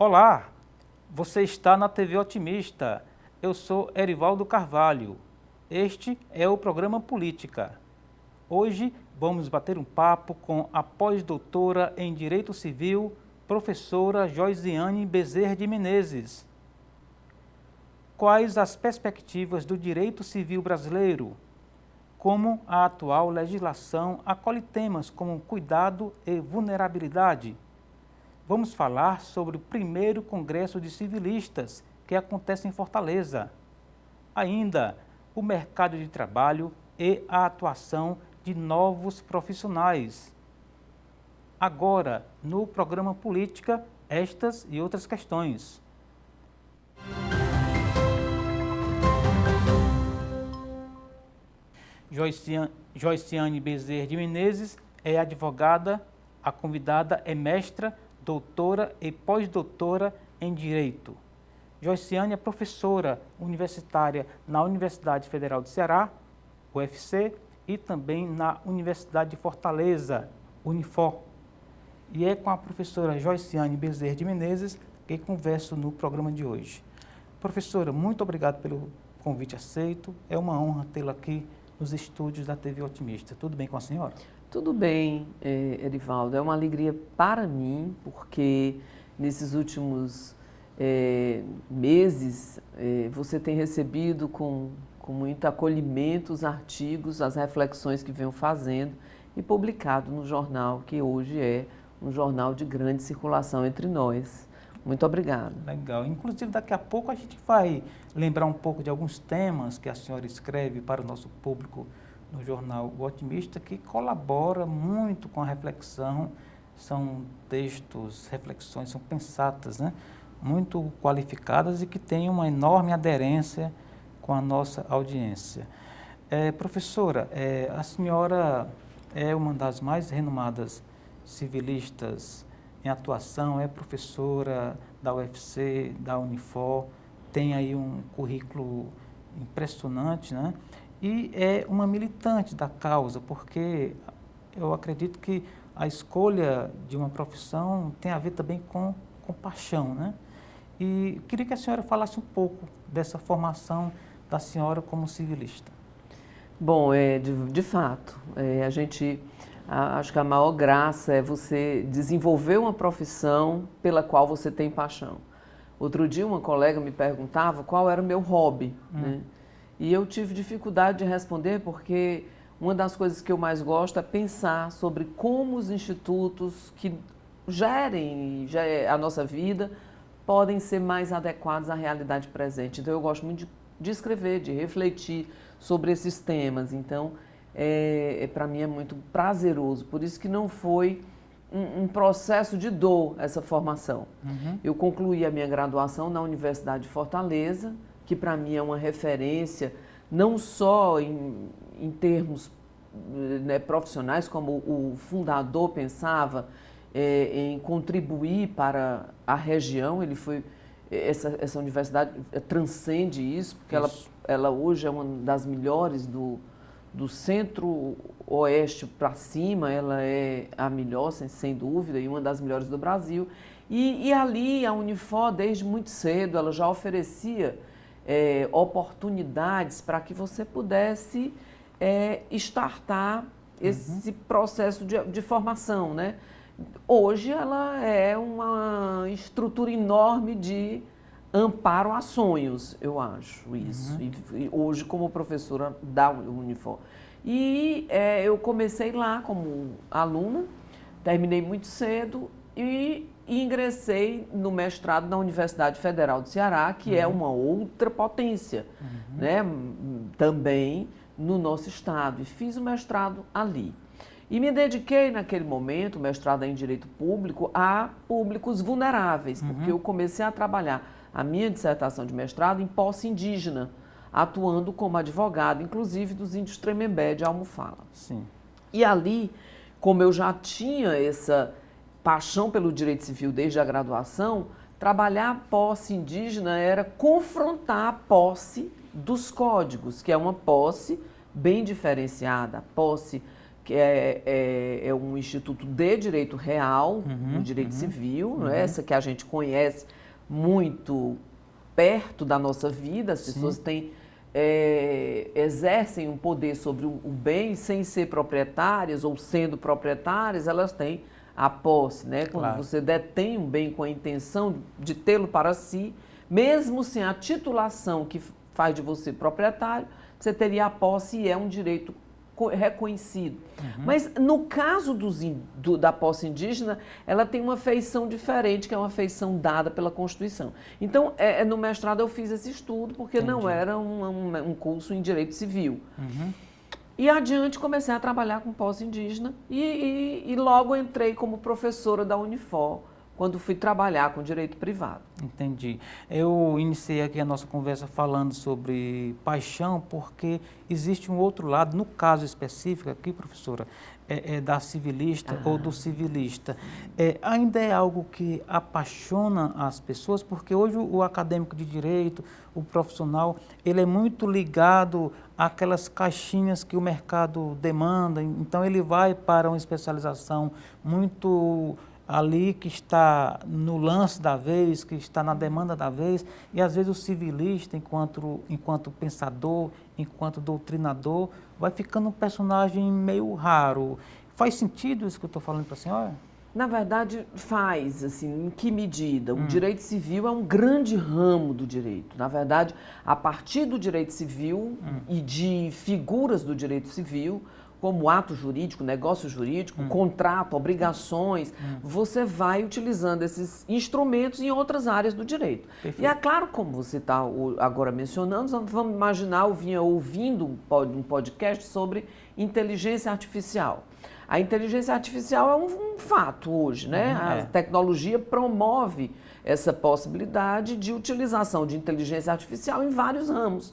Olá, você está na TV Otimista. Eu sou Erivaldo Carvalho. Este é o programa Política. Hoje vamos bater um papo com a pós-doutora em Direito Civil, professora Joyziane Bezerra de Menezes. Quais as perspectivas do direito civil brasileiro? Como a atual legislação acolhe temas como cuidado e vulnerabilidade? Vamos falar sobre o primeiro Congresso de Civilistas, que acontece em Fortaleza. Ainda, o mercado de trabalho e a atuação de novos profissionais. Agora, no programa Política, estas e outras questões. Joyziane Bezerra de Menezes é advogada, a convidada é mestra, doutora e pós-doutora em Direito. Joyziane é professora universitária na Universidade Federal do Ceará, UFC, e também na Universidade de Fortaleza, Unifor. E é com a professora Joyziane Bezerra de Menezes que converso no programa de hoje. Professora, muito obrigado pelo convite aceito. É uma honra tê-la aqui nos estúdios da TV Otimista. Tudo bem com a senhora? Tudo bem, Erivaldo. É uma alegria para mim, porque nesses últimos meses você tem recebido com muito acolhimento os artigos, as reflexões que venho fazendo e publicado no jornal, que hoje é um jornal de grande circulação entre nós. Muito obrigada. Legal. Inclusive, daqui a pouco a gente vai lembrar um pouco de alguns temas que a senhora escreve para o nosso público no jornal O Otimista, que colabora muito com a reflexão. São textos, reflexões, são pensadas, né? Muito qualificadas e que têm uma enorme aderência com a nossa audiência. Professora, a senhora é uma das mais renomadas civilistas em atuação, é professora da UFC, da Unifor, tem aí um currículo impressionante, né? E é uma militante da causa, porque eu acredito que a escolha de uma profissão tem a ver também com paixão, né? E queria que a senhora falasse um pouco dessa formação da senhora como civilista. Bom, de fato, acho que a maior graça é você desenvolver uma profissão pela qual você tem paixão. Outro dia uma colega me perguntava qual era o meu hobby, né? E eu tive dificuldade de responder porque uma das coisas que eu mais gosto é pensar sobre como os institutos que gerem a nossa vida podem ser mais adequados à realidade presente. Então eu gosto muito de escrever, de refletir sobre esses temas. Então, para mim é muito prazeroso, por isso que não foi um processo de dor essa formação. Eu concluí a minha graduação na Universidade de Fortaleza, que para mim é uma referência, não só em termos profissionais, como o fundador pensava, em contribuir para a região. Essa universidade transcende isso, porque ela hoje é uma das melhores do centro-oeste para cima, ela é a melhor, sem dúvida, e uma das melhores do Brasil. E ali, a Unifor, desde muito cedo, ela já oferecia oportunidades para que você pudesse startar esse processo de formação, né? Hoje ela é uma estrutura enorme de amparo a sonhos, eu acho isso. E hoje como professora da Unifor. E eu comecei lá como aluna, terminei muito cedo e ingressei no mestrado na Universidade Federal do Ceará, que é uma outra potência, né? Também no nosso estado. E fiz o mestrado ali. E me dediquei naquele momento, mestrado em Direito Público, a públicos vulneráveis, porque eu comecei a trabalhar a minha dissertação de mestrado em posse indígena, atuando como advogado, inclusive dos índios Tremembé de Almofala. Sim. E ali, como eu já tinha essa paixão pelo direito civil desde a graduação, trabalhar a posse indígena era confrontar a posse dos códigos, que é uma posse bem diferenciada, a posse que é um instituto de direito real, um direito civil, não é? Essa que a gente conhece muito perto da nossa vida, as pessoas exercem um poder sobre o bem sem ser proprietárias ou sendo proprietárias, elas têm a posse, né? Quando você detém um bem com a intenção de tê-lo para si, mesmo sem a titulação que faz de você proprietário, você teria a posse e é um direito reconhecido. Mas no caso da posse indígena, ela tem uma feição diferente, que é uma feição dada pela Constituição. Então, no mestrado eu fiz esse estudo, porque não era um curso em direito civil. E adiante comecei a trabalhar com posse indígena e logo entrei como professora da Unifor, quando fui trabalhar com direito privado. Entendi. Eu iniciei aqui a nossa conversa falando sobre paixão, porque existe um outro lado, no caso específico aqui, professora, da civilista ou do civilista. Ainda é algo que apaixona as pessoas, porque hoje o acadêmico de direito, o profissional, ele é muito ligado àquelas caixinhas que o mercado demanda, então ele vai para uma especialização muito ali que está no lance da vez, que está na demanda da vez, e às vezes o civilista, enquanto pensador, enquanto doutrinador, vai ficando um personagem meio raro. Faz sentido isso que eu estou falando para a senhora? Na verdade, faz, assim, em que medida? O direito civil é um grande ramo do direito. Na verdade, a partir do direito civil e de figuras do direito civil, como ato jurídico, negócio jurídico, contrato, obrigações, você vai utilizando esses instrumentos em outras áreas do direito. Perfeito. E é claro, como você está agora mencionando, vamos imaginar, eu vinha ouvindo um podcast sobre inteligência artificial. A inteligência artificial é um fato hoje, né? A tecnologia promove essa possibilidade de utilização de inteligência artificial em vários ramos.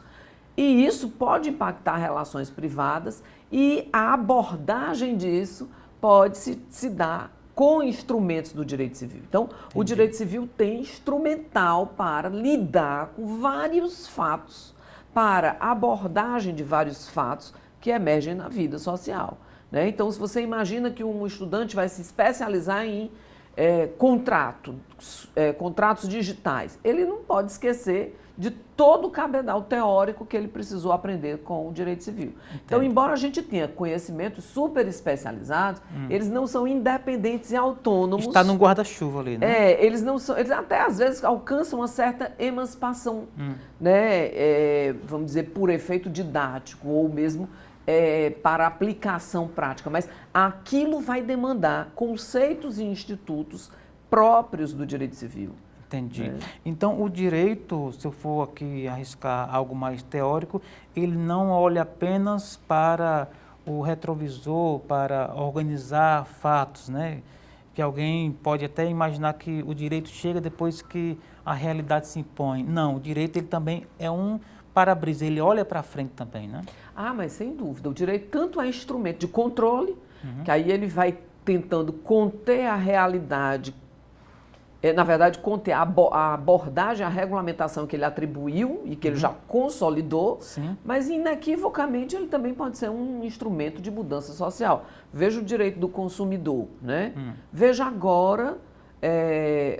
E isso pode impactar relações privadas e a abordagem disso pode se dar com instrumentos do direito civil. Então, o direito civil tem instrumental para lidar com vários fatos, para abordagem de vários fatos que emergem na vida social, né? Então, se você imagina que um estudante vai se especializar em contratos digitais, ele não pode esquecer de todo o cabedal teórico que ele precisou aprender com o direito civil. Entendo. Então, embora a gente tenha conhecimentos super especializados, eles não são independentes e autônomos. Está num guarda-chuva ali, né? Eles não são, eles até às vezes alcançam uma certa emancipação, né? Vamos dizer, por efeito didático ou mesmo para aplicação prática, mas aquilo vai demandar conceitos e institutos próprios do direito civil. Entendi. Então, o direito, se eu for aqui arriscar algo mais teórico, ele não olha apenas para o retrovisor, para organizar fatos, né? Que alguém pode até imaginar que o direito chega depois que a realidade se impõe. Não, o direito ele também é um para-brisa, ele olha para frente também, né? Ah, mas sem dúvida. O direito tanto é instrumento de controle, que aí ele vai tentando conter a realidade, na verdade, conter a abordagem, a regulamentação que ele atribuiu e que ele já consolidou, mas inequivocamente ele também pode ser um instrumento de mudança social. Veja o direito do consumidor, né? Veja agora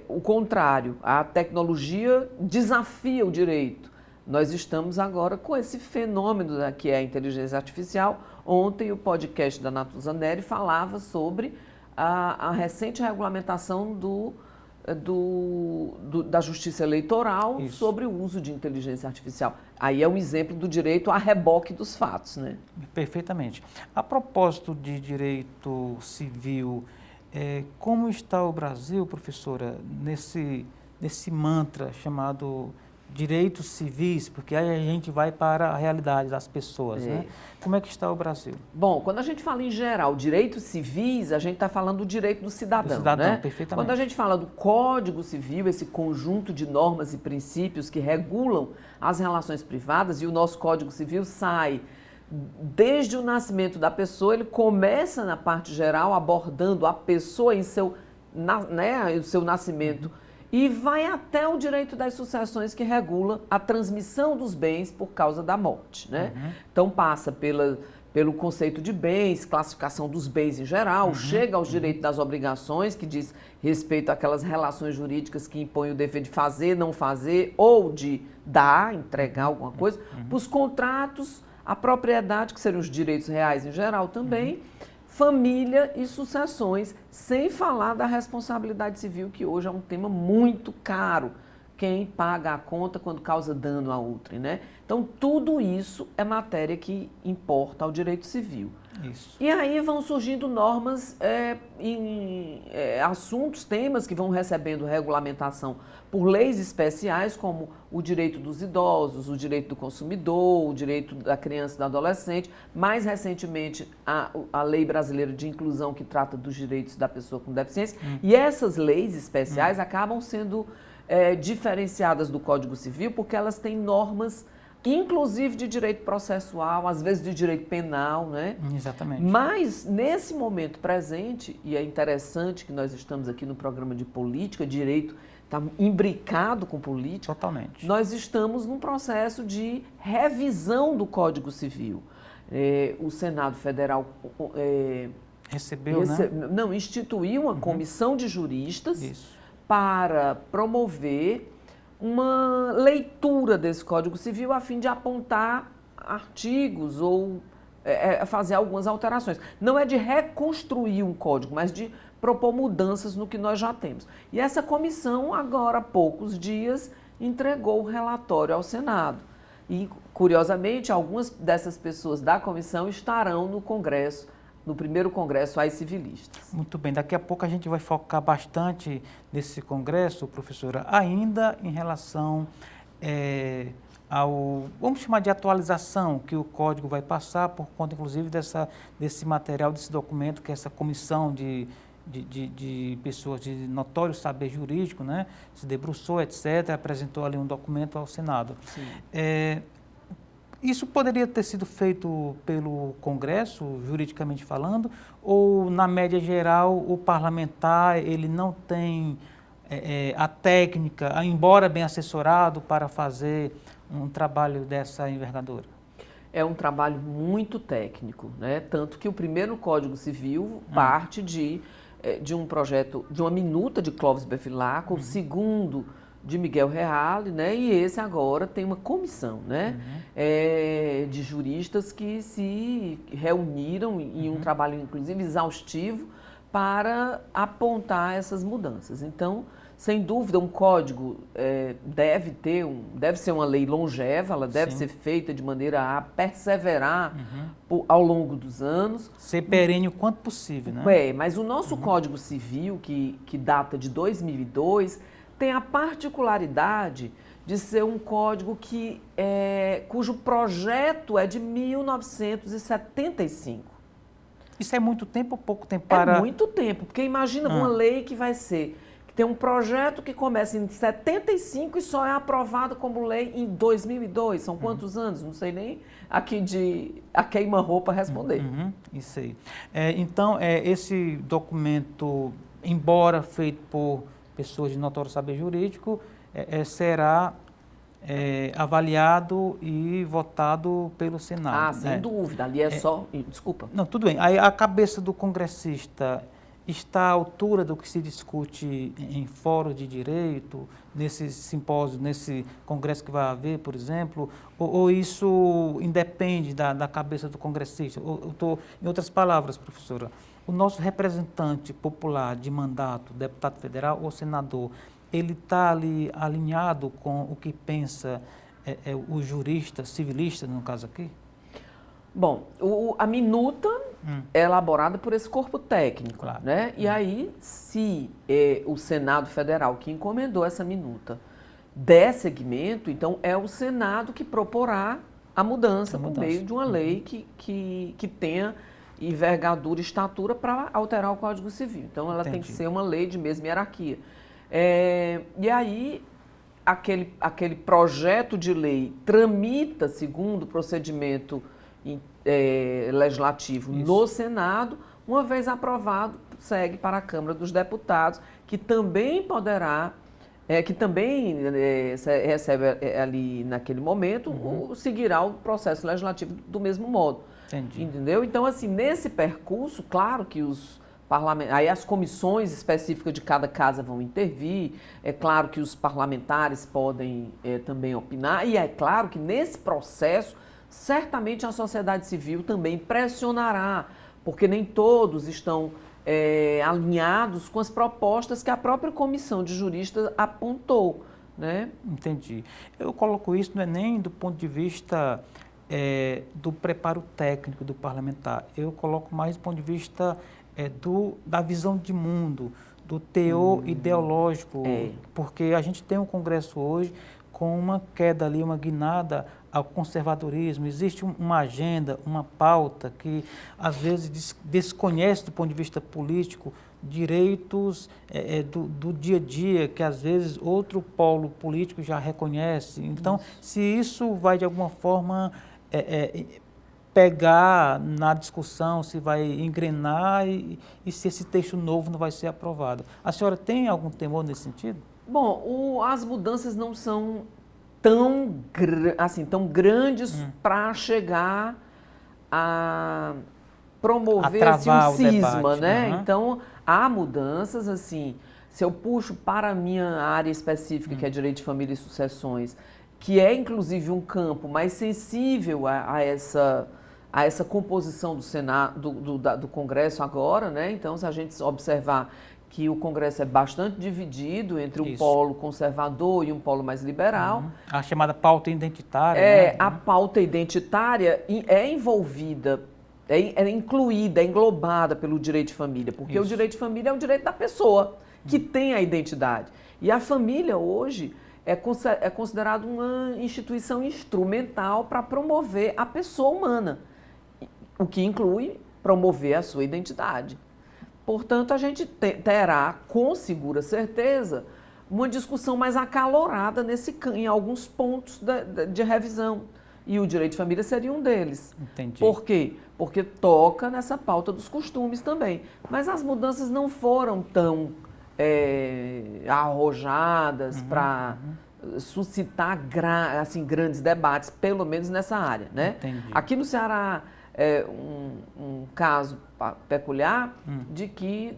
o contrário, a tecnologia desafia o direito. Nós estamos agora com esse fenômeno que é a inteligência artificial. Ontem o podcast da Natuza Neri falava sobre a recente regulamentação da Justiça Eleitoral sobre o uso de inteligência artificial. Aí é um exemplo do direito a reboque dos fatos, né? Perfeitamente. A propósito de direito civil, como está o Brasil, professora, nesse mantra chamado direitos civis, porque aí a gente vai para a realidade das pessoas, né? Como é que está o Brasil? Bom, quando a gente fala em geral direitos civis, a gente está falando do direito do cidadão, né? Perfeitamente. Quando a gente fala do Código Civil, esse conjunto de normas e princípios que regulam as relações privadas, e o nosso Código Civil sai desde o nascimento da pessoa, ele começa na parte geral abordando a pessoa em seu nascimento e vai até o direito das sucessões, que regula a transmissão dos bens por causa da morte, né? Então passa pelo conceito de bens, classificação dos bens em geral, chega aos direitos das obrigações, que diz respeito àquelas relações jurídicas que impõem o dever de fazer, não fazer, ou de dar, entregar alguma coisa, os contratos, a propriedade, que seriam os direitos reais em geral também, família e sucessões, sem falar da responsabilidade civil, que hoje é um tema muito caro. Quem paga a conta quando causa dano a outrem, né? Então, tudo isso é matéria que importa ao direito civil. Isso. E aí vão surgindo normas assuntos, temas que vão recebendo regulamentação por leis especiais, como o direito dos idosos, o direito do consumidor, o direito da criança e do adolescente. Mais recentemente, a Lei Brasileira de Inclusão, que trata dos direitos da pessoa com deficiência. E essas leis especiais acabam sendo diferenciadas do Código Civil, porque elas têm normas, inclusive de direito processual, às vezes de direito penal, né? Exatamente. Mas, nesse momento presente, e é interessante que nós estamos aqui no programa de política, direito está imbricado com política. Totalmente. Nós estamos num processo de revisão do Código Civil. O Senado Federal instituiu uma comissão de juristas para promover uma leitura desse Código Civil a fim de apontar artigos ou fazer algumas alterações. Não é de reconstruir um código, mas de propor mudanças no que nós já temos. E essa comissão, agora há poucos dias, entregou o relatório ao Senado. E, curiosamente, algumas dessas pessoas da comissão estarão no Congresso, no primeiro Congresso AIS Civilistas. Muito bem, daqui a pouco a gente vai focar bastante nesse congresso, professora, ainda em relação vamos chamar de atualização que o Código vai passar por conta, inclusive, desse material, desse documento, que é essa comissão de pessoas de notório saber jurídico, né, se debruçou, etc., apresentou ali um documento ao Senado. Isso poderia ter sido feito pelo Congresso, juridicamente falando, ou, na média geral, o parlamentar ele não tem a técnica, embora bem assessorado, para fazer um trabalho dessa envergadura? É um trabalho muito técnico, né? Tanto que o primeiro Código Civil parte de um projeto, de uma minuta de Clóvis Bevilacqua, o segundo de Miguel Reale, né? E esse agora tem uma comissão, né? De juristas que se reuniram em um trabalho, inclusive, exaustivo para apontar essas mudanças. Então, sem dúvida, um código deve ser uma lei longeva, ela deve ser feita de maneira a perseverar ao longo dos anos. Ser perene o quanto possível, né? Mas o nosso Código Civil, que data de 2002, tem a particularidade de ser um código cujo projeto é de 1975. Isso é muito tempo ou pouco tempo para... É muito tempo, porque imagina uma lei que tem um projeto que começa em 75 e só é aprovado como lei em 2002. São quantos anos? Não sei nem aqui a queima-roupa responder. Isso aí. Então, esse documento, embora feito por pessoas de notório saber jurídico, será avaliado e votado pelo Senado. Sem dúvida. Ali só... Desculpa. Não, tudo bem. Aí a cabeça do congressista está à altura do que se discute em fórum de direito, nesse simpósio, nesse congresso que vai haver, por exemplo, ou isso independe da cabeça do congressista? Em outras palavras, professora, o nosso representante popular de mandato, deputado federal ou senador, ele está ali alinhado com o que pensa o jurista, civilista, no caso aqui? Bom, a minuta é elaborada por esse corpo técnico, claro, né? E aí, se o Senado Federal que encomendou essa minuta der seguimento, então é o Senado que proporá a mudança por meio de uma lei que tenha envergadura e estatura para alterar o Código Civil. Então, ela tem que ser uma lei de mesma hierarquia. E aí, aquele projeto de lei tramita segundo o procedimento legislativo no Senado, uma vez aprovado, segue para a Câmara dos Deputados, que também poderá que também recebe ali naquele momento, seguirá o processo legislativo do mesmo modo. Entendi. Entendeu? Então, assim, nesse percurso, claro que os parlamentares, aí as comissões específicas de cada casa vão intervir, é claro que os parlamentares podem também opinar, e é claro que nesse processo, certamente a sociedade civil também pressionará, porque nem todos estão alinhados com as propostas que a própria comissão de juristas apontou, né? Entendi. Eu coloco isso não é nem do ponto de vista do preparo técnico do parlamentar, eu coloco mais do ponto de vista da visão de mundo, do teor ideológico, porque a gente tem um Congresso hoje com uma queda ali, uma guinada ao conservadorismo, existe uma agenda, uma pauta que às vezes desconhece do ponto de vista político direitos do dia a dia, que às vezes outro polo político já reconhece. Então, se isso vai de alguma forma pegar na discussão, se vai engrenar e se esse texto novo não vai ser aprovado. A senhora tem algum temor nesse sentido? Bom, as mudanças não são tão grandes para chegar a promover-se um cisma, né? Então, há mudanças, assim, se eu puxo para a minha área específica, que é Direito de Família e Sucessões, que é inclusive um campo mais sensível a essa composição do Senado, do Congresso agora, né? Então, se a gente observar que o Congresso é bastante dividido entre um polo conservador e um polo mais liberal. A chamada pauta identitária. Né? A pauta identitária é envolvida, é incluída, é englobada pelo direito de família, porque o direito de família é o direito da pessoa que tem a identidade. E a família hoje é considerada uma instituição instrumental para promover a pessoa humana, o que inclui promover a sua identidade. Portanto, a gente terá, com segura certeza, uma discussão mais acalorada em alguns pontos de revisão. E o direito de família seria um deles. Entendi. Por quê? Porque toca nessa pauta dos costumes também. Mas as mudanças não foram tão arrojadas para suscitar grandes debates, pelo menos nessa área, né? Entendi. Aqui no Ceará, um caso peculiar de que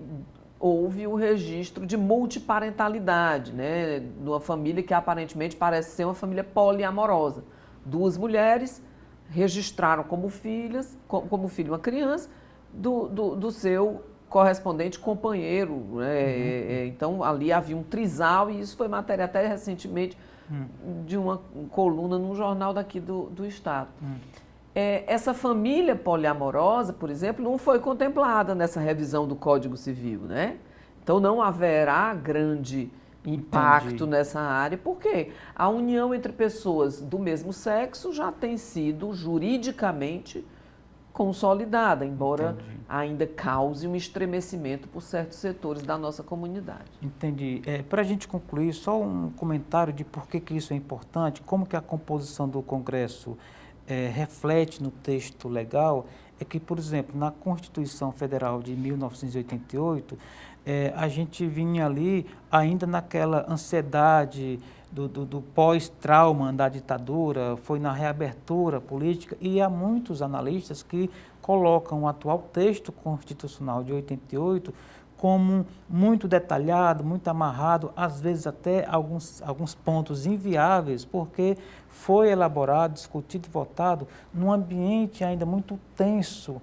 houve o registro de multiparentalidade, né, numa família que aparentemente parece ser uma família poliamorosa. 2 mulheres registraram como filhas, como filho uma criança, do seu correspondente companheiro, né? Então ali havia um trisal e isso foi matéria até recentemente de uma coluna num jornal daqui do estado. Essa família poliamorosa, por exemplo, não foi contemplada nessa revisão do Código Civil, né? Então não haverá grande impacto nessa área, porque a união entre pessoas do mesmo sexo já tem sido juridicamente consolidada, embora ainda cause um estremecimento por certos setores da nossa comunidade. Entendi. Para a gente concluir, só um comentário de por que isso é importante, como que a composição do Congresso reflete no texto legal, é que, por exemplo, na Constituição Federal de 1988, a gente vinha ali ainda naquela ansiedade do pós-trauma da ditadura, foi na reabertura política, e há muitos analistas que colocam o atual texto constitucional de 88 como muito detalhado, muito amarrado, às vezes até alguns pontos inviáveis, porque foi elaborado, discutido e votado num ambiente ainda muito tenso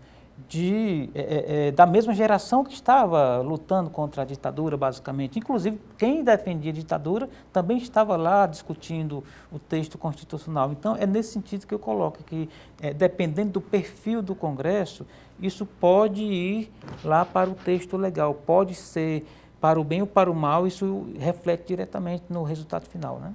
da mesma geração que estava lutando contra a ditadura, basicamente. Inclusive, quem defendia a ditadura também estava lá discutindo o texto constitucional. Então, é nesse sentido que eu coloco que, dependendo do perfil do Congresso, isso pode ir lá para o texto legal, pode ser para o bem ou para o mal, isso reflete diretamente no resultado final, né?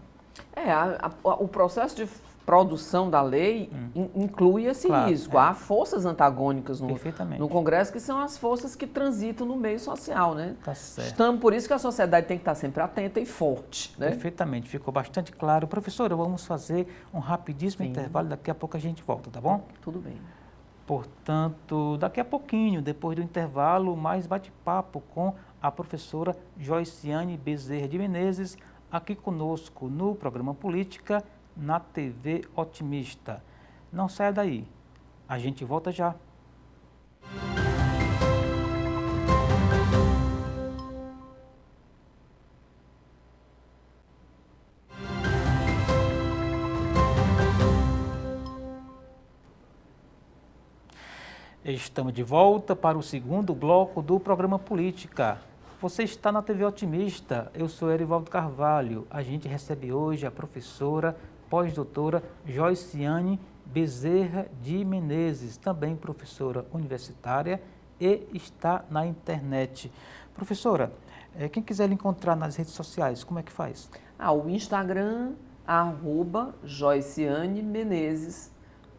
O processo de produção da lei inclui esse risco. Há forças antagônicas no Congresso, que são as forças que transitam no meio social, né? Tá certo. Então, por isso que a sociedade tem que estar sempre atenta e forte, né? Perfeitamente, ficou bastante claro. Professora, vamos fazer um rapidíssimo intervalo, daqui a pouco a gente volta, tá bom? Tudo bem. Portanto, daqui a pouquinho, depois do intervalo, mais bate-papo com a professora Joiciane Bezerra de Menezes, aqui conosco no programa Política, na TV Otimista. Não saia daí, a gente volta já. Estamos de volta para o segundo bloco do programa Política. Você está na TV Otimista, eu sou Erivaldo Carvalho. A gente recebe hoje a professora pós-doutora Joiciane Bezerra de Menezes, também professora universitária e está na internet. Professora, quem quiser lhe encontrar nas redes sociais, como é que faz? O Instagram, @Joiciane Menezes.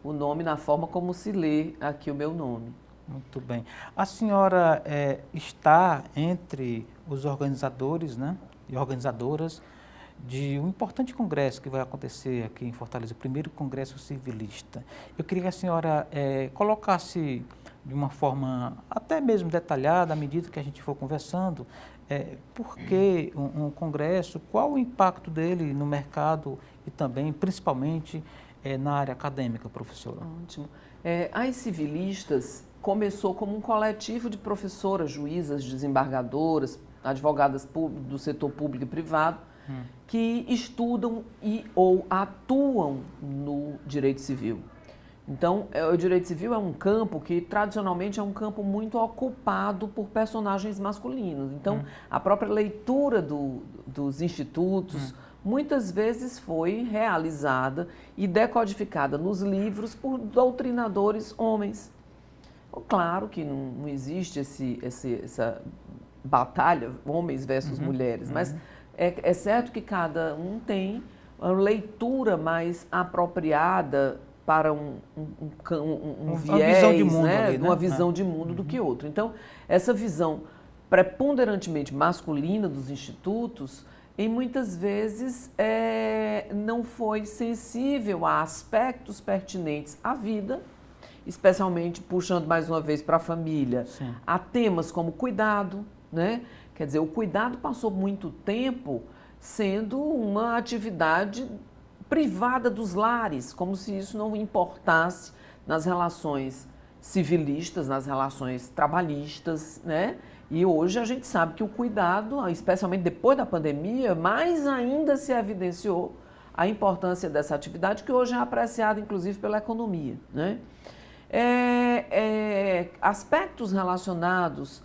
O nome na forma como se lê aqui o meu nome. Muito bem. A senhora está entre os organizadores, né, e organizadoras de um importante congresso que vai acontecer aqui em Fortaleza, o primeiro Congresso Civilista. Eu queria que a senhora colocasse de uma forma até mesmo detalhada, à medida que a gente for conversando, por que um congresso, qual o impacto dele no mercado e também, principalmente, na área acadêmica, professora. Ótimo. As Civilistas começou como um coletivo de professoras, juízas, desembargadoras, advogadas do setor público e privado, que estudam ou atuam no direito civil. Então, o direito civil é um campo que, tradicionalmente, é um campo muito ocupado por personagens masculinos. Então, a própria leitura dos institutos, muitas vezes foi realizada e decodificada nos livros por doutrinadores homens. Claro que não existe essa batalha, homens versus mulheres, mas é certo que cada um tem uma leitura mais apropriada para um viés, visão de mundo, né? ali, né? Uma visão de mundo do que outra. Então, essa visão preponderantemente masculina dos institutos, e muitas vezes não foi sensível a aspectos pertinentes à vida, especialmente puxando mais uma vez para a família, Sim. a temas como cuidado, né? Quer dizer, o cuidado passou muito tempo sendo uma atividade privada dos lares, como se isso não importasse nas relações civilistas, nas relações trabalhistas, né? E hoje a gente sabe que o cuidado, especialmente depois da pandemia, mais ainda se evidenciou a importância dessa atividade, que hoje é apreciada, inclusive, pela economia, né? Aspectos relacionados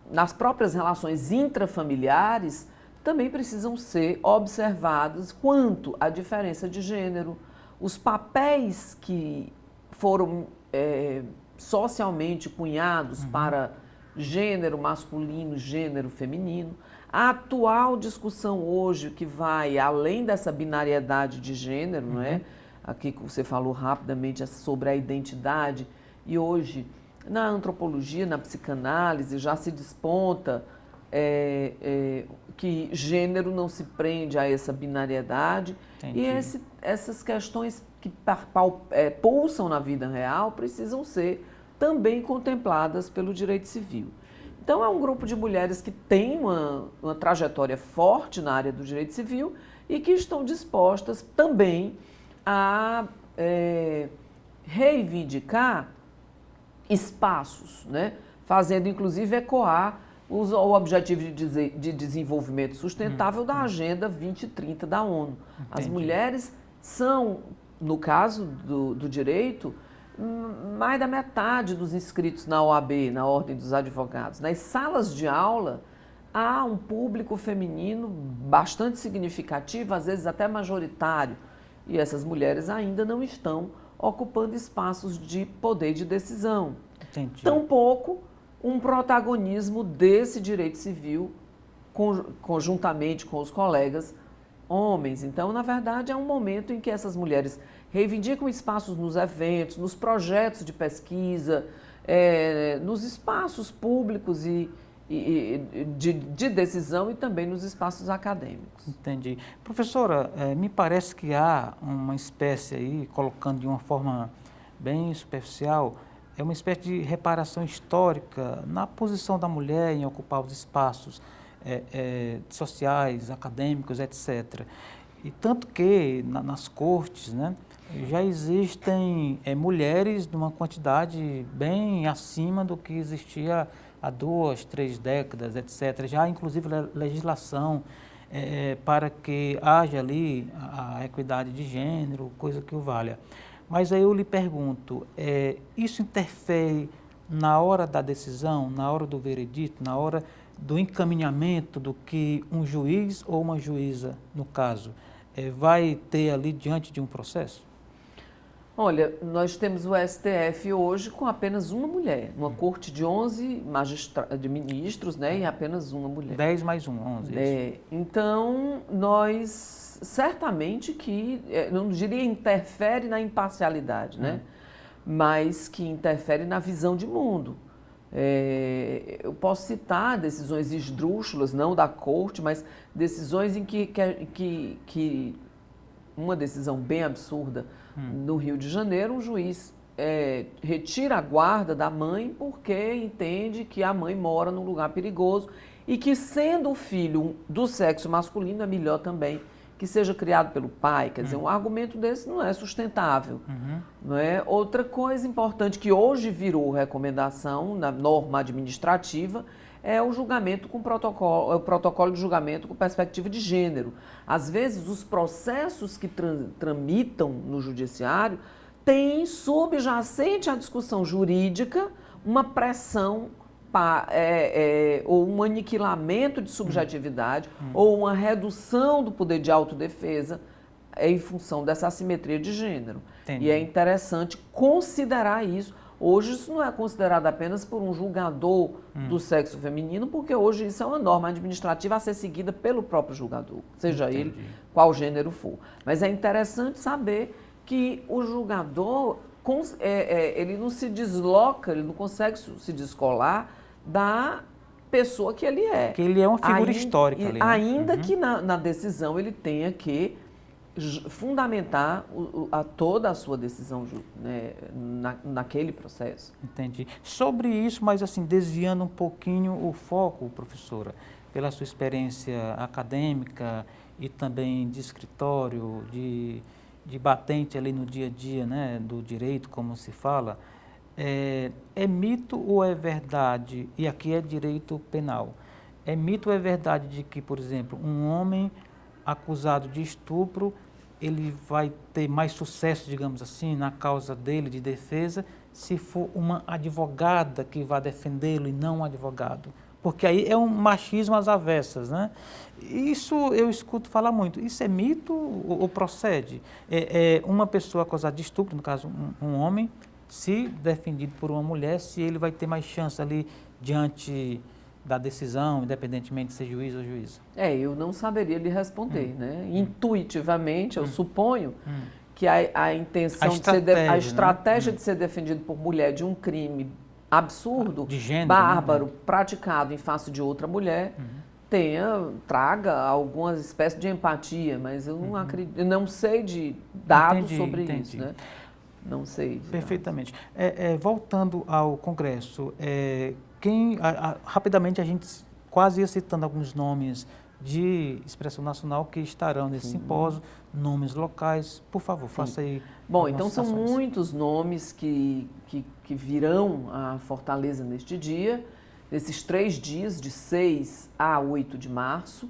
nas próprias relações intrafamiliares também precisam ser observados quanto à diferença de gênero, os papéis que foram socialmente cunhados para gênero masculino, gênero feminino. A atual discussão hoje, que vai além dessa binariedade de gênero, não é? Aqui você falou rapidamente sobre a identidade, e hoje na antropologia, na psicanálise, já se desponta que gênero não se prende a essa binariedade. Entendi. E essas questões que pulsam na vida real precisam ser também contempladas pelo direito civil. Então, é um grupo de mulheres que tem uma trajetória forte na área do direito civil e que estão dispostas também a reivindicar espaços, né? Fazendo, inclusive, ecoar o Objetivo de Desenvolvimento Sustentável da Agenda 2030 da ONU. Entendi. As mulheres são, no caso do direito, mais da metade dos inscritos na OAB, na Ordem dos Advogados. Nas salas de aula, há um público feminino bastante significativo, às vezes até majoritário, e essas mulheres ainda não estão ocupando espaços de poder de decisão. Entendi. Tampouco um protagonismo desse direito civil conjuntamente com os colegas homens. Então, na verdade, é um momento em que essas mulheres reivindicam espaços nos eventos, nos projetos de pesquisa, nos espaços públicos de decisão e também nos espaços acadêmicos. Entendi. Professora, me parece que há uma espécie aí, colocando de uma forma bem superficial, uma espécie de reparação histórica na posição da mulher em ocupar os espaços. sociais, acadêmicos, etc. E tanto que nas cortes, né, já existem mulheres numa quantidade bem acima do que existia há 2, 3 décadas, etc. Já inclusive legislação para que haja ali a equidade de gênero, coisa que o valha. Mas aí eu lhe pergunto, isso interfere na hora da decisão, na hora do veredito, na hora do encaminhamento do que um juiz ou uma juíza, no caso, vai ter ali diante de um processo? Olha, nós temos o STF hoje com apenas uma mulher, uma corte de 11 de ministros, né, e apenas uma mulher. 10 mais 1, 11. Então, nós certamente que, não diria interfere na imparcialidade, né, mas que interfere na visão de mundo. Eu posso citar decisões esdrúxulas, não da corte, mas decisões em que uma decisão bem absurda, no Rio de Janeiro, um juiz retira a guarda da mãe porque entende que a mãe mora num lugar perigoso e que, sendo o filho do sexo masculino, é melhor também que seja criado pelo pai. Quer dizer, um argumento desse não é sustentável. Não é? Outra coisa importante que hoje virou recomendação na norma administrativa é o julgamento com protocolo, o protocolo de julgamento com perspectiva de gênero. Às vezes, os processos que tramitam no judiciário têm subjacente à discussão jurídica uma pressão ou um aniquilamento de subjetividade ou uma redução do poder de autodefesa em função dessa assimetria de gênero. Entendi. E é interessante considerar isso. Hoje isso não é considerado apenas por um julgador do sexo feminino, porque hoje isso é uma norma administrativa a ser seguida pelo próprio julgador, seja ele qual gênero for. Mas é interessante saber que o julgador, ele não se desloca, ele não consegue se descolar da pessoa que ele é. Que ele é uma figura histórica ali, né? Ainda que na decisão ele tenha que fundamentar toda a sua decisão, né, naquele processo. Entendi. Sobre isso, mas assim, desviando um pouquinho o foco, professora, pela sua experiência acadêmica e também de escritório, de batente ali no dia a dia, né, do direito, como se fala, é mito ou é verdade, e aqui é direito penal, é mito ou é verdade de que, por exemplo, um homem acusado de estupro, ele vai ter mais sucesso, digamos assim, na causa dele de defesa, se for uma advogada que vai defendê-lo e não um advogado? Porque aí é um machismo às avessas, né? Isso eu escuto falar muito. Isso é mito ou procede? Uma pessoa acusada de estupro, no caso um homem, se defendido por uma mulher, se ele vai ter mais chance ali diante da decisão, independentemente de ser juiz ou juíza? Eu não saberia lhe responder, né? Intuitivamente, eu suponho que a intenção a estratégia de ser defendido por mulher de um crime absurdo, de gênero, bárbaro, praticado em face de outra mulher, traga alguma espécie de empatia, mas eu não acredito, eu não sei de dados sobre isso, né? Não sei. Perfeitamente. Voltando ao Congresso, rapidamente a gente quase ia citando alguns nomes de expressão nacional que estarão nesse simpósio, nomes locais, por favor, faça aí. Bom, então são muitos nomes que virão à Fortaleza neste dia, nesses 3 dias, de 6 a 8 de março.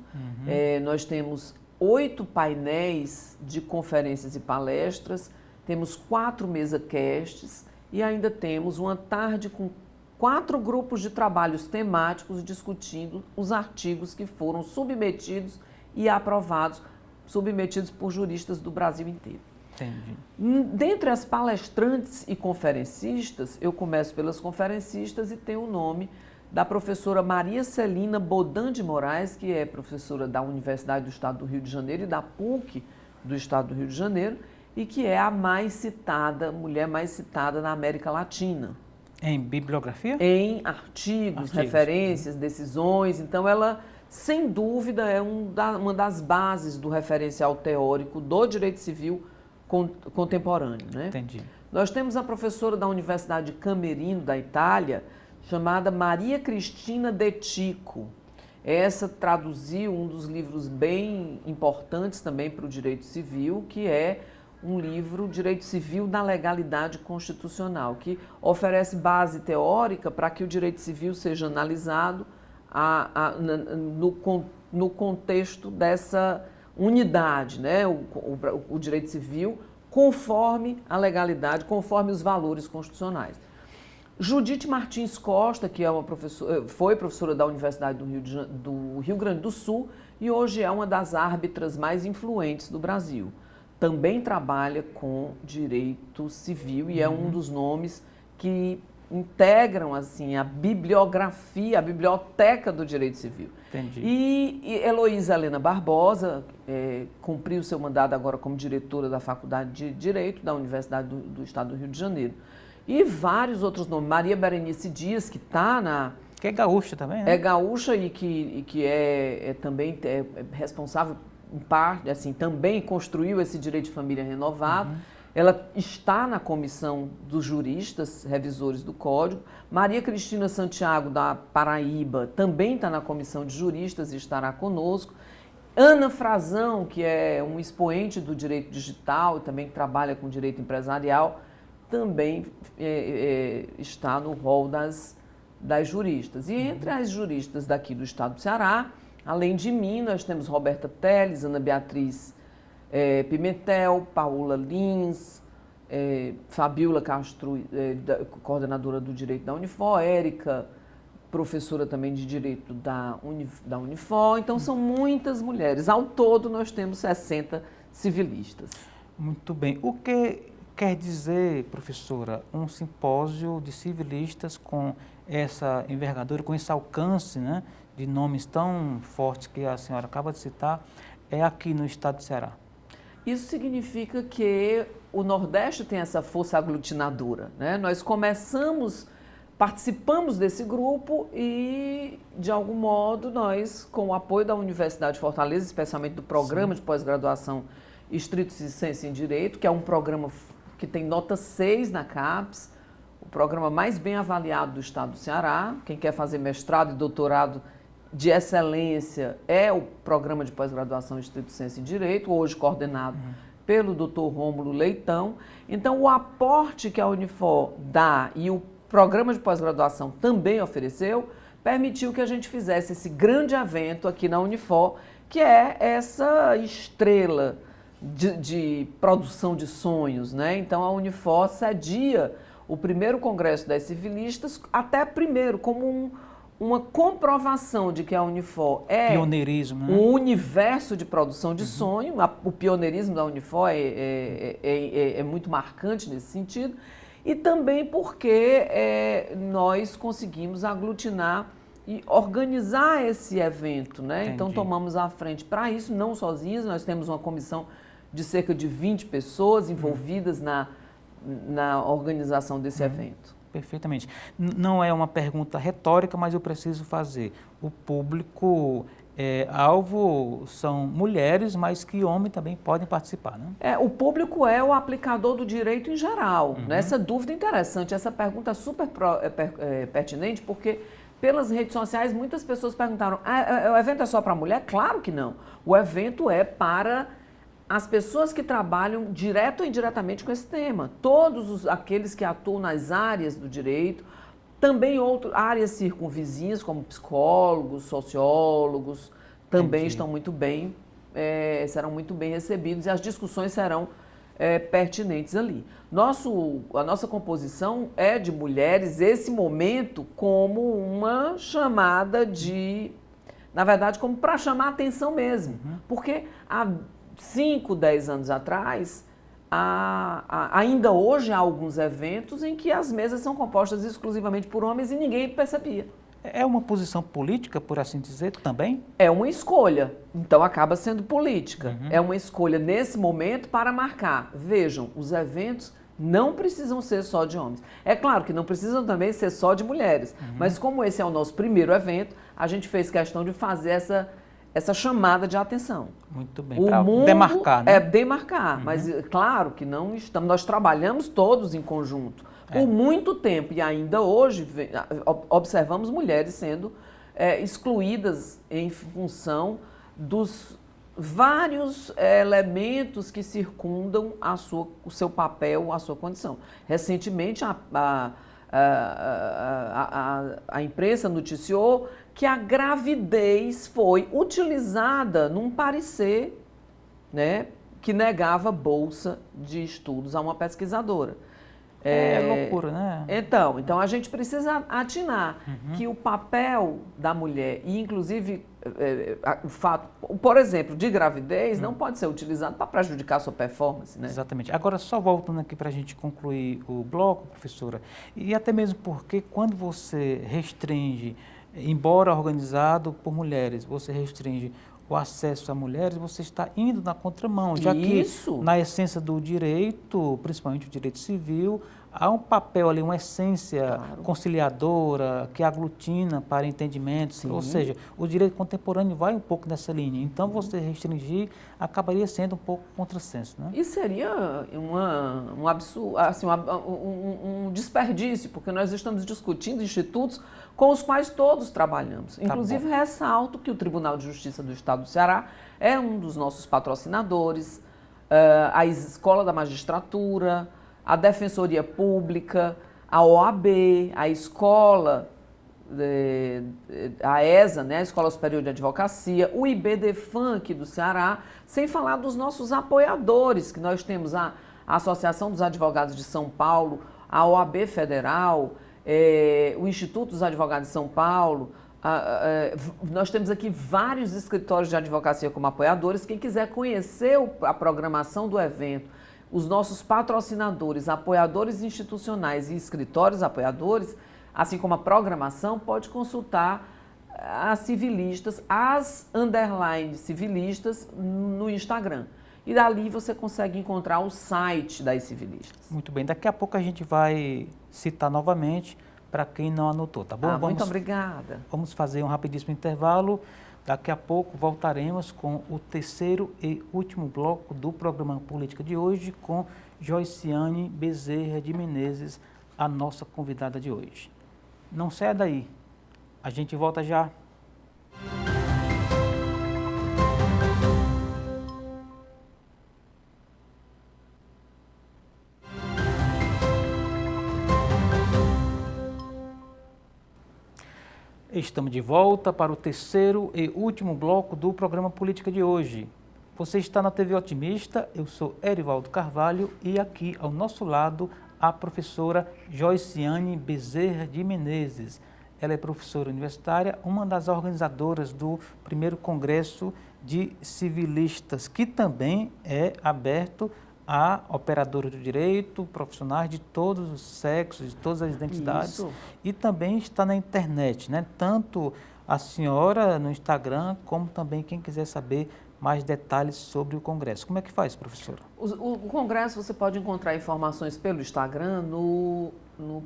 Nós temos 8 painéis de conferências e palestras, temos 4 mesa-casts e ainda temos uma tarde com 4 grupos de trabalhos temáticos discutindo os artigos que foram submetidos e aprovados, submetidos por juristas do Brasil inteiro. Entendi. Dentre as palestrantes e conferencistas, eu começo pelas conferencistas e tenho o nome da professora Maria Celina Bodan de Moraes, que é professora da Universidade do Estado do Rio de Janeiro e da PUC do Estado do Rio de Janeiro, e que é a mais citada, mulher mais citada na América Latina. Em bibliografia? Em artigos, referências, decisões. Então, ela, sem dúvida, é uma das bases do referencial teórico do direito civil contemporâneo, né? Entendi. Nós temos a professora da Universidade de Camerino, da Itália, chamada Maria Cristina De Tico. Essa traduziu um dos livros bem importantes também para o direito civil, que é um livro, Direito Civil na Legalidade Constitucional, que oferece base teórica para que o direito civil seja analisado no contexto dessa unidade, né? O direito civil conforme a legalidade, conforme os valores constitucionais. Judite Martins Costa, que é foi professora da Universidade do Rio Grande do Sul e hoje é uma das árbitras mais influentes do Brasil. Também trabalha com direito civil e é um dos nomes que integram assim, a bibliografia, a biblioteca do direito civil. Entendi. E Heloísa Helena Barbosa cumpriu seu mandato agora como diretora da Faculdade de Direito da Universidade do Estado do Rio de Janeiro. E vários outros nomes. Maria Berenice Dias, que está na... Que é gaúcha também, né? É gaúcha e que também é responsável, em parte, assim, também construiu esse direito de família renovado. Ela está na comissão dos juristas, revisores do Código. Maria Cristina Santiago, da Paraíba, também está na comissão de juristas e estará conosco. Ana Frazão, que é um expoente do direito digital e também trabalha com direito empresarial, também está no rol das juristas. E entre as juristas daqui do estado do Ceará, além de mim, nós temos Roberta Teles, Ana Beatriz Pimentel, Paula Lins, Fabiola Castro, coordenadora do Direito da Unifor, Érica, professora também de Direito da Unifor. Então, são muitas mulheres. Ao todo, nós temos 60 civilistas. Muito bem. O que quer dizer, professora, um simpósio de civilistas com essa envergadura, com esse alcance, né, de nomes tão fortes que a senhora acaba de citar, aqui no estado do Ceará? Isso significa que o Nordeste tem essa força aglutinadora, né? Nós participamos desse grupo e, de algum modo, nós, com o apoio da Universidade de Fortaleza, especialmente do programa de pós-graduação Estrito Sensu em Direito, que é um programa que tem nota 6 na CAPES, o programa mais bem avaliado do estado do Ceará. Quem quer fazer mestrado e doutorado de excelência é o programa de pós-graduação Estrito Sensu em Direito, hoje coordenado pelo Dr. Rômulo Leitão. Então, o aporte que a Unifor dá e o programa de pós-graduação também ofereceu, permitiu que a gente fizesse esse grande evento aqui na Unifor, que é essa estrela de produção de sonhos, né? Então, a Unifor cedia o primeiro congresso das civilistas, até primeiro, como uma comprovação de que a Unifor é pioneirismo, né? Um universo de produção de sonho. O pioneirismo da Unifor é muito marcante nesse sentido. E também porque nós conseguimos aglutinar e organizar esse evento, né? Então, tomamos a frente para isso, não sozinhos. Nós temos uma comissão de cerca de 20 pessoas envolvidas na organização desse evento. Perfeitamente. Não é uma pergunta retórica, mas eu preciso fazer. O público alvo são mulheres, mas que homens também podem participar, né? O público é o aplicador do direito em geral. Né? Essa dúvida é interessante, essa pergunta é super pertinente, porque pelas redes sociais muitas pessoas perguntaram: o evento é só para mulher? Claro que não. O evento é para as pessoas que trabalham direto ou indiretamente com esse tema. Todos aqueles que atuam nas áreas do direito, também áreas circunvizinhas, como psicólogos, sociólogos, também estão muito bem, serão muito bem recebidos e as discussões serão pertinentes ali. A nossa composição é de mulheres, esse momento, como uma chamada na verdade, como para chamar a atenção mesmo. Porque 5, 10 anos atrás, ainda hoje há alguns eventos em que as mesas são compostas exclusivamente por homens e ninguém percebia. É uma posição política, por assim dizer, também? É uma escolha, então acaba sendo política. É uma escolha nesse momento para marcar. Vejam, os eventos não precisam ser só de homens. É claro que não precisam também ser só de mulheres, mas como esse é o nosso primeiro evento, a gente fez questão de fazer essa chamada de atenção. Muito bem, para demarcar, né? Demarcar, mas claro que não estamos, nós trabalhamos todos em conjunto. Por muito tempo, e ainda hoje, observamos mulheres sendo excluídas em função dos vários elementos que circundam o seu papel, a sua condição. Recentemente, a imprensa noticiou que a gravidez foi utilizada num parecer, né, que negava bolsa de estudos a uma pesquisadora. É loucura, né? Então a gente precisa atinar que o papel da mulher, e inclusive o fato, por exemplo, de gravidez, não pode ser utilizado para prejudicar a sua performance, né? Exatamente. Agora, só voltando aqui para a gente concluir o bloco, professora, e até mesmo porque quando você restringe, embora organizado por mulheres, você restringe o acesso a mulheres, você está indo na contramão, já que na essência do direito, principalmente o direito civil, há um papel ali, uma essência conciliadora, que aglutina para entendimentos, ou seja, o direito contemporâneo vai um pouco nessa linha. Então, você restringir acabaria sendo um pouco contrassenso, né? E seria um absurdo, assim, um desperdício, porque nós estamos discutindo institutos com os quais todos trabalhamos. Inclusive, ressalto que o Tribunal de Justiça do Estado do Ceará é um dos nossos patrocinadores, a Escola da Magistratura, a Defensoria Pública, a OAB, a Escola, a ESA, né, a Escola Superior de Advocacia, o IBDFAN aqui do Ceará, sem falar dos nossos apoiadores, que nós temos a Associação dos Advogados de São Paulo, a OAB Federal, o Instituto dos Advogados de São Paulo. Nós temos aqui vários escritórios de advocacia como apoiadores. Quem quiser conhecer a programação do evento, os nossos patrocinadores, apoiadores institucionais e escritórios apoiadores, assim como a programação, pode consultar as civilistas, as _civilistas no Instagram. E dali você consegue encontrar o site das civilistas. Muito bem, daqui a pouco a gente vai citar novamente para quem não anotou, tá bom? Muito obrigada. Vamos fazer um rapidíssimo intervalo. Daqui a pouco voltaremos com o terceiro e último bloco do programa Política de hoje com Joiciane Bezerra de Menezes, a nossa convidada de hoje. Não saia daí, a gente volta já. Estamos de volta para o terceiro e último bloco do programa Política de hoje. Você está na TV Otimista, eu sou Erivaldo Carvalho e aqui ao nosso lado a professora Joiciane Bezerra de Menezes. Ela é professora universitária, uma das organizadoras do primeiro Congresso de Civilistas, que também é aberto a operadores do direito, profissionais de todos os sexos, de todas as identidades. Isso. E também está na internet, né? Tanto a senhora no Instagram, como também quem quiser saber mais detalhes sobre o Congresso. Como é que faz, professora? O Congresso você pode encontrar informações pelo Instagram no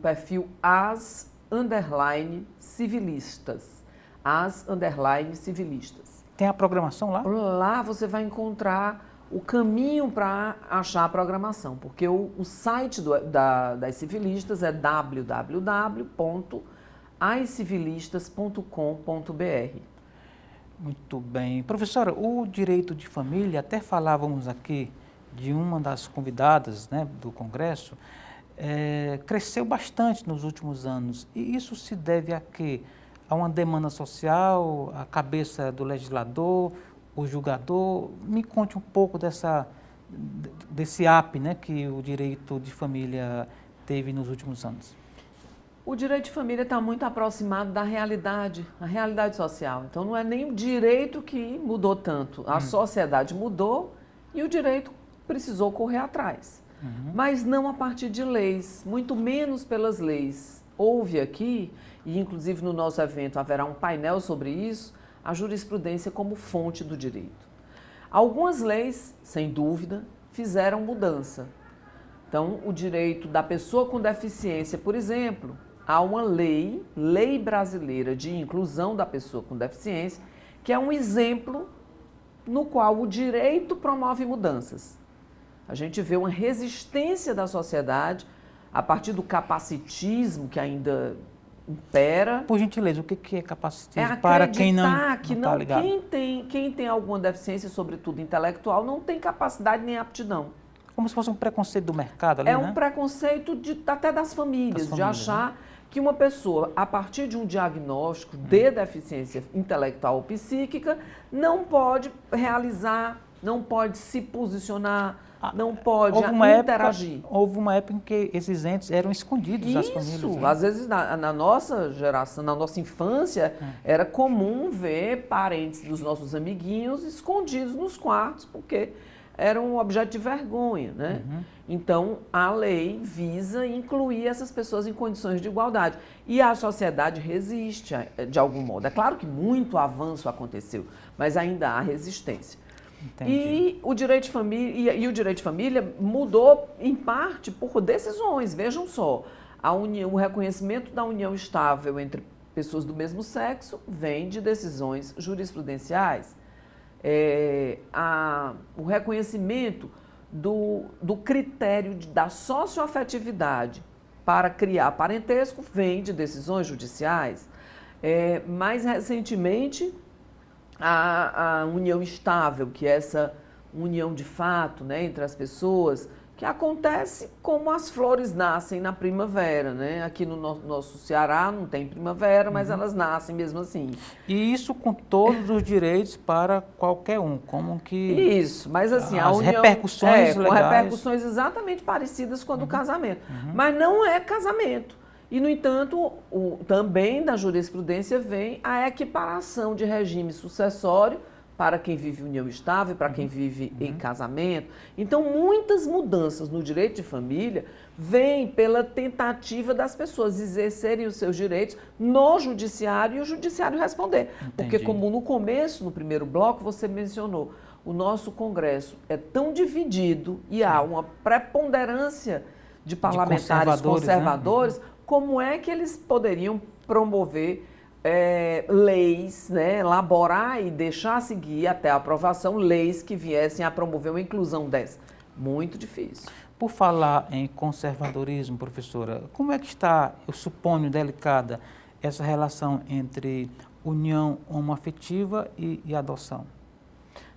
perfil as_civilistas. As_civilistas. Tem a programação lá? Lá você vai encontrar o caminho para achar a programação, porque o site das civilistas é www.ascivilistas.com.br. Muito bem. Professora, o direito de família, até falávamos aqui de uma das convidadas, né, do Congresso, cresceu bastante nos últimos anos. E isso se deve a quê? A uma demanda social, a cabeça do legislador, o julgador. Me conte um pouco desse up, né, que o direito de família teve nos últimos anos. O direito de família está muito aproximado da realidade, a realidade social. Então não é nem o direito que mudou tanto, a sociedade mudou e o direito precisou correr atrás. Mas não a partir de leis, muito menos pelas leis. Houve aqui, e inclusive no nosso evento haverá um painel sobre isso, a jurisprudência como fonte do direito. Algumas leis, sem dúvida, fizeram mudança. Então, o direito da pessoa com deficiência, por exemplo, há uma lei brasileira de inclusão da pessoa com deficiência, que é um exemplo no qual o direito promove mudanças. A gente vê uma resistência da sociedade a partir do capacitismo que ainda impera. Por gentileza, o que é capacitismo É para quem não que está ligado? quem tem alguma deficiência, sobretudo intelectual, não tem capacidade nem aptidão. Como se fosse um preconceito do mercado ali, É né? um preconceito até das famílias, de achar que uma pessoa, a partir de um diagnóstico de deficiência intelectual ou psíquica, não pode realizar, não pode se posicionar, não pode interagir. Houve uma época em que esses entes eram escondidos das famílias. Isso, Né? às vezes na nossa geração, na nossa infância, era comum ver parentes dos nossos amiguinhos escondidos nos quartos, porque era um objeto de vergonha, né? Então, a lei visa incluir essas pessoas em condições de igualdade. E a sociedade resiste, de algum modo. É claro que muito avanço aconteceu, mas ainda há resistência. Entendi. E o direito de família, o direito de família mudou, em parte, por decisões. Vejam só, o reconhecimento da união estável entre pessoas do mesmo sexo vem de decisões jurisprudenciais. O reconhecimento do critério da socioafetividade para criar parentesco vem de decisões judiciais. Mais recentemente, a união estável, que é essa união de fato, né, entre as pessoas, que acontece como as flores nascem na primavera, né? Aqui no nosso Ceará não tem primavera, mas elas nascem mesmo assim. E isso com todos os direitos para qualquer um, como que... Isso, mas assim, a união... repercussões legais... com repercussões exatamente parecidas com a do casamento. Mas não é casamento. E, no entanto, também da jurisprudência vem a equiparação de regime sucessório para quem vive união estável, para quem vive em casamento. Então, muitas mudanças no direito de família vêm pela tentativa das pessoas exercerem os seus direitos no judiciário e o judiciário responder. Entendi. Porque, como no começo, no primeiro bloco, você mencionou, o nosso Congresso é tão dividido e há uma preponderância de parlamentares conservadores, né? Como é que eles poderiam promover leis, né, elaborar e deixar seguir até a aprovação leis que viessem a promover uma inclusão dessa? Muito difícil. Por falar em conservadorismo, professora, como é que está, eu suponho, delicada, essa relação entre união homoafetiva e adoção?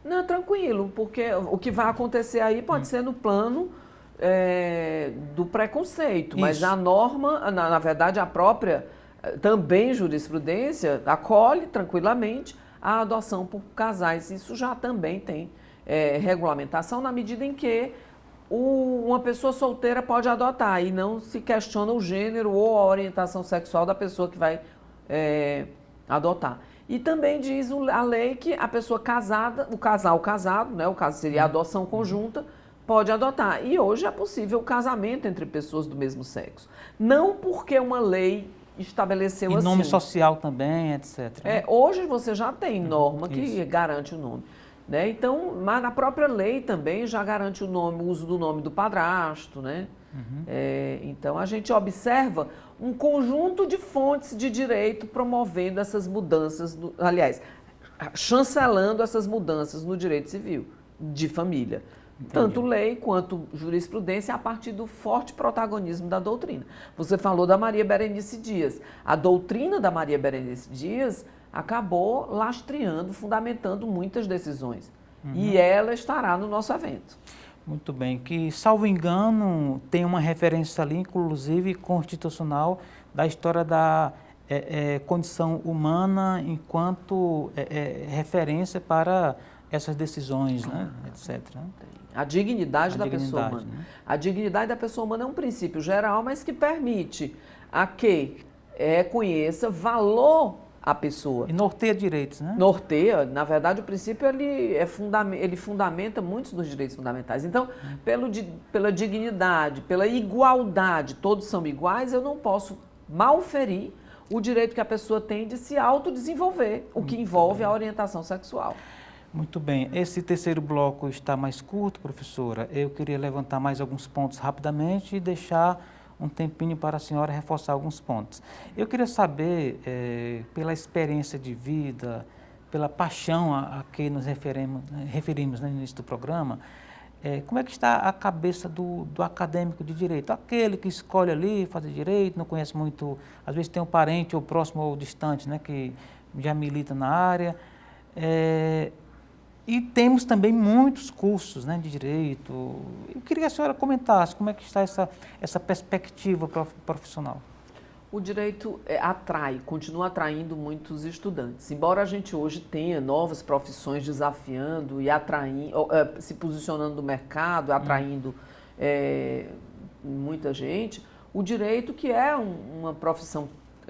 Não, tranquilo, porque o que vai acontecer aí pode ser no plano do preconceito, mas isso. A norma, na verdade, a própria também jurisprudência acolhe tranquilamente a adoção por casais. Isso já também tem regulamentação na medida em que uma pessoa solteira pode adotar e não se questiona o gênero ou a orientação sexual da pessoa que vai adotar. E também diz a lei que a pessoa casada, o casal casado, né, o caso seria a adoção conjunta, pode adotar. E hoje é possível o casamento entre pessoas do mesmo sexo. Não porque uma lei estabeleceu assim. E nome social também, etc. Hoje você já tem norma que garante o nome. Né? Então, mas na própria lei também já garante o uso do nome do padrasto. Né? Então, a gente observa um conjunto de fontes de direito promovendo essas mudanças, chancelando essas mudanças no direito civil de família. Entendi. Tanto lei quanto jurisprudência a partir do forte protagonismo da doutrina. Você falou da Maria Berenice Dias. A doutrina da Maria Berenice Dias acabou lastreando, fundamentando muitas decisões. E ela estará no nosso evento. Muito bem. Que, salvo engano, tem uma referência ali, inclusive constitucional, da história da condição humana enquanto referência para essas decisões, né? etc. A dignidade da pessoa humana. Né? A dignidade da pessoa humana é um princípio geral, mas que permite a que conheça valor à pessoa. E norteia direitos, né? Norteia. Na verdade, o princípio ele fundamenta muitos dos direitos fundamentais. Então, pela dignidade, pela igualdade, todos são iguais, eu não posso malferir o direito que a pessoa tem de se autodesenvolver, o que envolve a orientação sexual. Muito bem. Esse terceiro bloco está mais curto, professora. Eu queria levantar mais alguns pontos rapidamente e deixar um tempinho para a senhora reforçar alguns pontos. Eu queria saber, pela experiência de vida, pela paixão a que nos referimos no início do programa, como é que está a cabeça do acadêmico de direito? Aquele que escolhe ali fazer direito, não conhece muito, às vezes tem um parente ou próximo ou distante, né, que já milita na área. E temos também muitos cursos, né, de direito. Eu queria que a senhora comentasse como é que está essa perspectiva profissional. O direito continua atraindo muitos estudantes. Embora a gente hoje tenha novas profissões desafiando e atraindo, se posicionando no mercado, atraindo muita gente, o direito, que é uma profissão,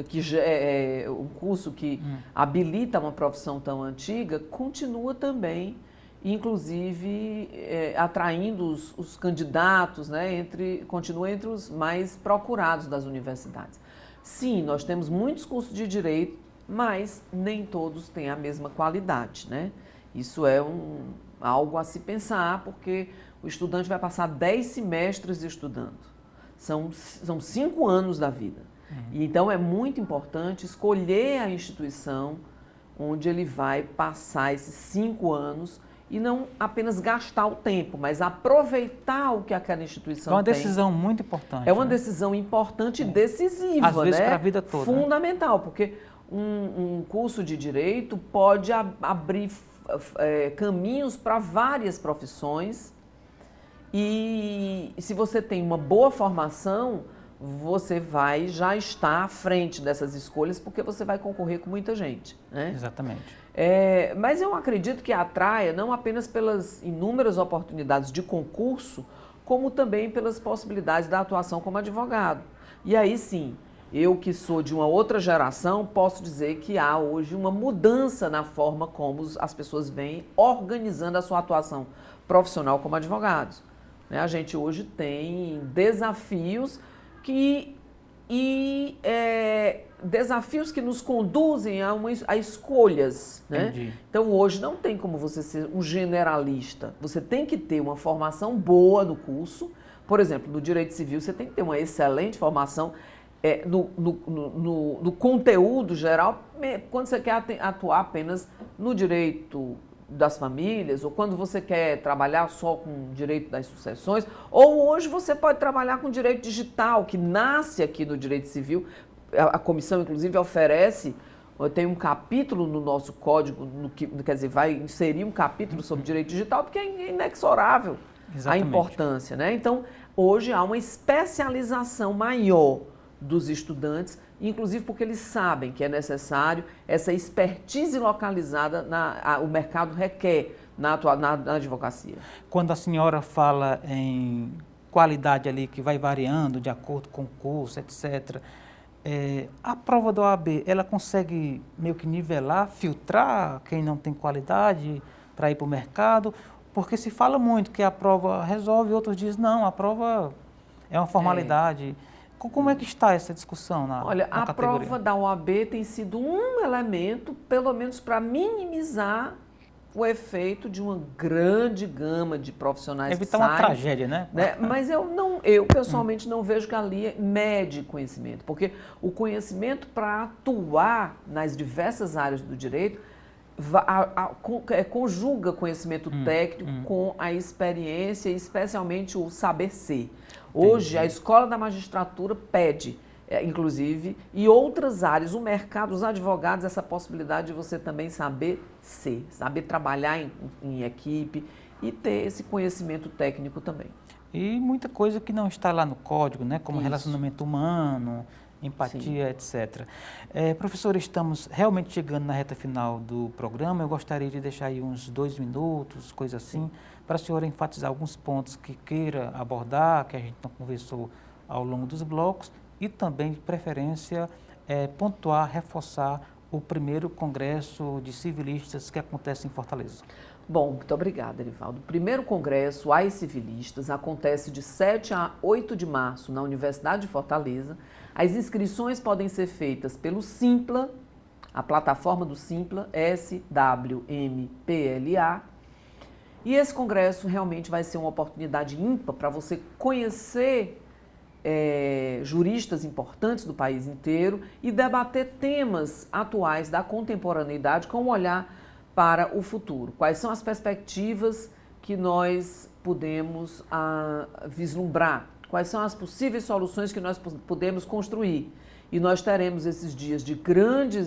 que é um curso que habilita uma profissão tão antiga, continua também, inclusive atraindo os candidatos, né, continua entre os mais procurados das universidades. Sim, nós temos muitos cursos de direito, mas nem todos têm a mesma qualidade, né? Isso é algo a se pensar, porque o estudante vai passar 10 semestres estudando. São 5 anos da vida. E então é muito importante escolher a instituição onde ele vai passar esses 5 anos e não apenas gastar o tempo, mas aproveitar o que aquela instituição tem. É uma decisão muito importante. É uma decisão importante e decisiva, às vezes, né? para a vida toda. Fundamental, né? Porque um curso de direito pode abrir caminhos para várias profissões, e se você tem uma boa formação, você vai já estar à frente dessas escolhas, porque você vai concorrer com muita gente, né? Exatamente. Mas eu acredito que atraia não apenas pelas inúmeras oportunidades de concurso, como também pelas possibilidades da atuação como advogado. E aí sim, eu que sou de uma outra geração, posso dizer que há hoje uma mudança na forma como as pessoas vêm organizando a sua atuação profissional como advogados. A gente hoje tem desafios desafios que nos conduzem a escolhas, né? Entendi. Então hoje não tem como você ser um generalista, você tem que ter uma formação boa no curso. Por exemplo, no direito civil você tem que ter uma excelente formação no conteúdo geral, quando você quer atuar apenas no direito das famílias, ou quando você quer trabalhar só com direito das sucessões, ou hoje você pode trabalhar com direito digital, que nasce aqui no direito civil. A comissão, inclusive, oferece, tem um capítulo no nosso código, quer dizer, vai inserir um capítulo sobre direito digital, porque é inexorável. Exatamente. A importância, né? Então, hoje há uma especialização maior dos estudantes, inclusive porque eles sabem que é necessário essa expertise localizada, o mercado requer na advocacia. Quando a senhora fala em qualidade ali que vai variando de acordo com o curso, etc., a prova da OAB, ela consegue meio que nivelar, filtrar quem não tem qualidade para ir para o mercado? Porque se fala muito que a prova resolve, outros dizem não, a prova é uma formalidade. Como é que está essa discussão na Olha, na categoria? Prova da OAB tem sido um elemento, pelo menos para minimizar o efeito de uma grande gama de profissionais Evitar que saem, uma tragédia, né? Mas eu pessoalmente não vejo que ali mede conhecimento, porque o conhecimento para atuar nas diversas áreas do direito conjuga conhecimento técnico com a experiência e especialmente o saber ser. Hoje, a escola da magistratura pede, inclusive, e outras áreas, o mercado, os advogados, essa possibilidade de você também saber ser, saber trabalhar em equipe e ter esse conhecimento técnico também. E muita coisa que não está lá no código, né? Como Isso. Relacionamento humano, empatia, Sim. etc. Professor, estamos realmente chegando na reta final do programa. Eu gostaria de deixar aí uns 2 minutos, coisa assim, para a senhora enfatizar alguns pontos que queira abordar, que a gente não conversou ao longo dos blocos, e também, de preferência, pontuar, reforçar o primeiro Congresso de Civilistas que acontece em Fortaleza. Bom, muito obrigada, Erivaldo. O primeiro Congresso AIS Civilistas acontece de 7 a 8 de março na Universidade de Fortaleza. As inscrições podem ser feitas pelo Simpla, a plataforma do Simpla, SWMPLA. E esse congresso realmente vai ser uma oportunidade ímpar para você conhecer juristas importantes do país inteiro e debater temas atuais da contemporaneidade com um olhar para o futuro. Quais são as perspectivas que nós podemos vislumbrar, quais são as possíveis soluções que nós podemos construir. E nós teremos esses dias de grande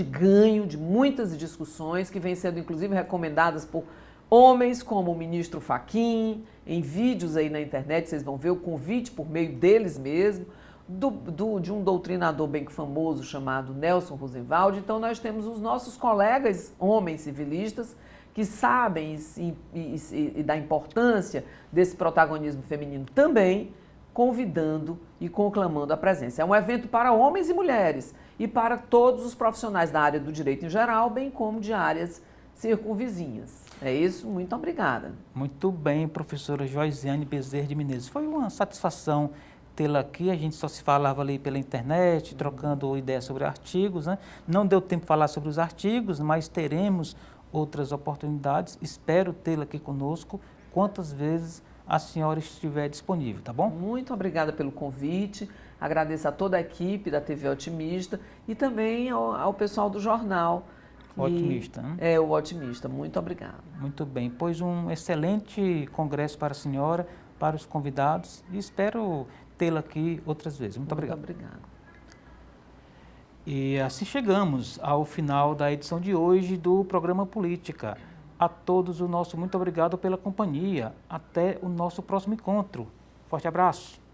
ganho, de muitas discussões, que vêm sendo inclusive recomendadas por homens como o ministro Fachin, em vídeos aí na internet, vocês vão ver o convite por meio deles mesmo, de um doutrinador bem famoso chamado Nelson Rosenwald. Então nós temos os nossos colegas homens civilistas que sabem e da importância desse protagonismo feminino também, convidando e conclamando a presença. É um evento para homens e mulheres e para todos os profissionais da área do direito em geral, bem como de áreas circunvizinhas. É isso, muito obrigada. Muito bem, professora Joisiane Bezerra de Menezes. Foi uma satisfação tê-la aqui. A gente só se falava ali pela internet, trocando ideias sobre artigos, né? Não deu tempo de falar sobre os artigos, mas teremos outras oportunidades. Espero tê-la aqui conosco quantas vezes a senhora estiver disponível, tá bom? Muito obrigada pelo convite. Agradeço a toda a equipe da TV Otimista e também ao pessoal do jornal. O Otimista, né? É, o Otimista. Muito obrigada. Muito bem. Pois um excelente congresso para a senhora, para os convidados, e espero tê-la aqui outras vezes. Muito obrigado. Muito obrigada. E assim chegamos ao final da edição de hoje do programa Política. A todos o nosso muito obrigado pela companhia. Até o nosso próximo encontro. Forte abraço.